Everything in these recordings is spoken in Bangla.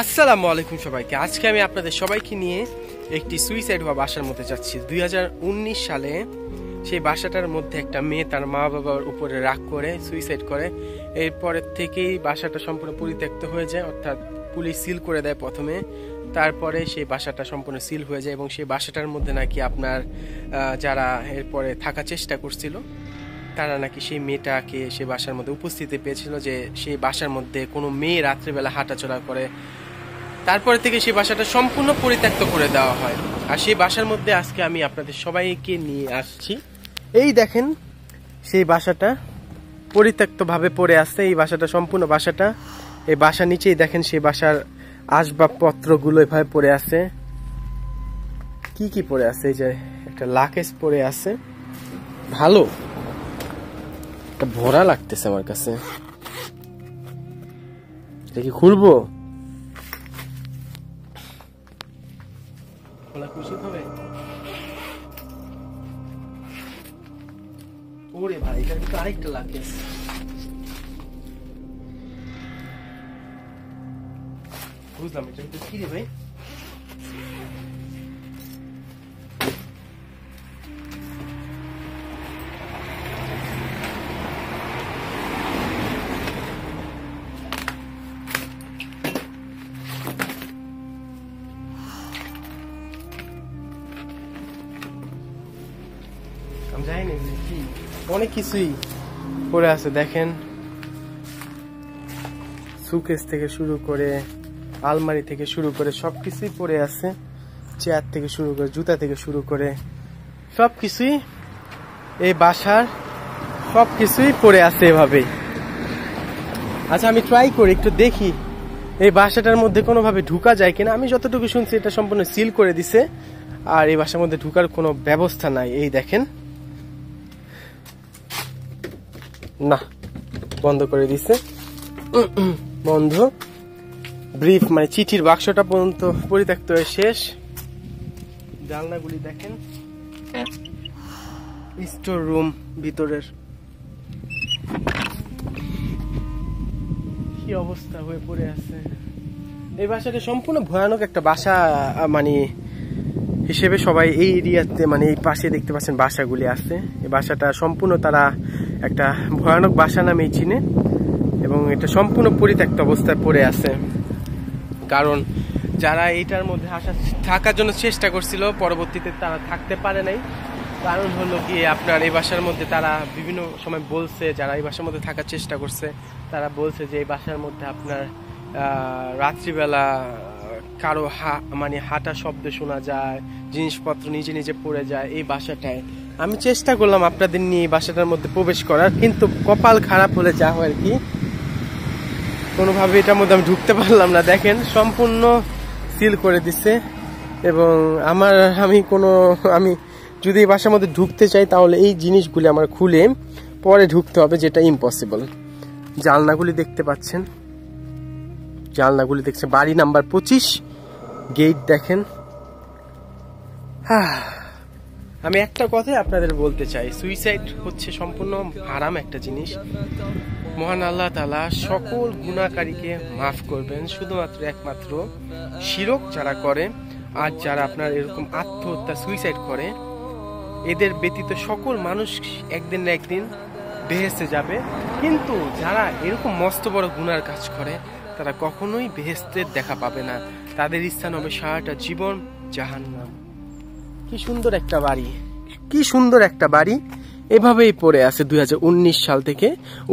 আসসালামু আলাইকুম সবাইকে। আজকে আমি আপনাদের সবাইকে নিয়ে একটি সুইসাইড হওয়া বাসার মধ্যে যাচ্ছি। 2019 সালে সেই বাসাটার মধ্যে একটা মেয়ে তার মা বাবার উপরে রাগ করে সুইসাইড করে। এরপরের থেকেই বাসাটা সম্পূর্ণ পরিত্যক্ত হয়ে যায়, অর্থাৎ পুলিশ সিল করে দেয় প্রথমে, তারপরে সেই বাসাটা সম্পূর্ণ সিল হয়ে যায়। এবং সেই বাসাটার মধ্যে নাকি আপনার যারা এরপরে থাকার চেষ্টা করছিল তারা নাকি সেই মেয়েটাকে সে বাসার মধ্যে উপস্থিতি পেয়েছিল, যে সেই বাসার মধ্যে কোনো মেয়ে রাত্রেবেলা হাঁটাচলা করে। তারপরে থেকে সেই বাসাটা সম্পূর্ণ পরিত্যক্ত করে দেওয়া হয়। আর সেই বাসার মধ্যে আজকে আমি আপনাদের সবাইকে নিয়ে আসছি। এই দেখেন সেই বাসাটা পরিত্যক্তভাবে পড়ে আছে। এই বাসাটা সম্পূর্ণ বাসাটা, এই বাসার নিচেই দেখেন সেই বাসার আসবাবপত্রগুলো এভাবে পড়ে আছে। কি কি পড়ে আছে? এই যে একটা লাকেজ পড়ে আছে, ভালো ভরা লাগতেছে আমার কাছে। এটা কি খুলবো? খোলা খুশি হবে? ওরে ভাই, এটা কিন্তু আরেকটা লাগেজ। বুঝলাম, এটা কিন্তু কি রে ভাই? অনেক কিছুই পড়ে আছে দেখেন, সুকেস থেকে শুরু করে আলমারি থেকে শুরু করে সবকিছুই পড়ে আছে। চেয়ার থেকে শুরু করে জুতা থেকে শুরু করে সবকিছুই এই বাসার সবকিছুই পড়ে আছে এভাবেই। আচ্ছা, আমি ট্রাই করি একটু দেখি এই বাসাটার মধ্যে কোনোভাবে ঢুকা যায় কিনা। আমি যতটুকু শুনছি এটা সম্পূর্ণ সিল করে দিছে, আর এই বাসার মধ্যে ঢুকার কোনো ব্যবস্থা নাই। এই দেখেন, না, বন্ধ করে দিছে, বন্ধ। ব্রিফ মানে চিঠির বাক্সটা পর্যন্ত পরিত্যক্ত হয়ে শেষ। জানলাগুলি দেখেন, স্টোর রুম ভিতরের কি অবস্থা হয়ে পড়ে আছে। এই বাসাটা সম্পূর্ণ ভয়ানক একটা বাসা মানে হিসেবে সবাই এই এরিয়াতে মানে এই পাশে দেখতে পাচ্ছেন বাসাগুলি আছে। এই বাসাটা সম্পূর্ণ তারা একটা ভয়ানক বাসা নামেই চিনে, এবং এটা সম্পূর্ণ পরিত্যক্ত অবস্থায় পড়ে আছে। কারণ যারা এইটার মধ্যে থাকার জন্য চেষ্টা করছিল, পরবর্তীতে তারা থাকতে পারে নাই। কারণ হলো কি আপনার এই বাসার মধ্যে তারা বিভিন্ন সময় বলছে, যারা এই বাসার মধ্যে থাকার চেষ্টা করছে তারা বলছে যে এই বাসার মধ্যে আপনার রাত্রিবেলা কারো মানে হাঁটা শব্দ শোনা যায়, জিনিসপত্র নিজে নিজে পড়ে যায় এই বাসাটায়। আমি চেষ্টা করলাম আপনাদের নিয়ে এই বাসাটার মধ্যে প্রবেশ করার, কিন্তু কপাল খারাপ হলে যা হয় আর কি, কোনোভাবে এটার মধ্যে আমি ঢুকতে পারলাম না। দেখেন সম্পূর্ণ সিল করে দিছে, এবং আমি যদি এই বাসার মধ্যে ঢুকতে চাই তাহলে এই জিনিসগুলি আমার খুলে পরে ঢুকতে হবে, যেটা ইম্পসিবল। জানলাগুলি দেখতে পাচ্ছেন, জানলাগুলি দেখছেন, বাড়ি নাম্বার 25, গেট দেখেন। আমি একটা কথাই আপনাদের বলতে চাই, সুইসাইড হচ্ছে সম্পূর্ণ হারাম একটা জিনিস। মহান আল্লাহ তাআলা সকল গুনাহকারীকে মাফ করবেন, শুধুমাত্র একমাত্র শিরক যারা করে আর যারা আপনার এরকম আত্মহত্যা সুইসাইড করে, এদের ব্যতীত সকল মানুষ একদিন না একদিন বেহেশতে যাবে। কিন্তু যারা এরকম মস্ত বড় গুনার কাজ করে তারা কখনোই বেহেশতের দেখা পাবে না, তাদের স্থান হবে সারাটা জীবন জাহান্নাম। কি সুন্দর একটা বাড়ি, কি সুন্দর একটা বাড়ি এভাবেই পড়ে আছে 2019 সাল থেকে,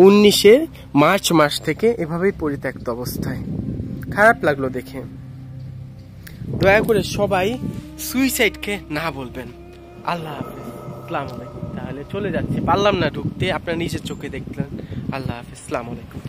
19 মার্চ মাস থেকে এভাবেই পরিত্যক্ত অবস্থায়। খারাপ লাগলো দেখে। দয়া করে সবাই সুইসাইডকে না বলবেন। আল্লাহ হাফেজ, আসসালামু আলাইকুম। তাহলে চলে যাচ্ছি, পারলাম না ঢুকতে, আপনারা নিজের চোখে দেখলেন। আল্লাহ হাফেজ, আসসালামু আলাইকুম।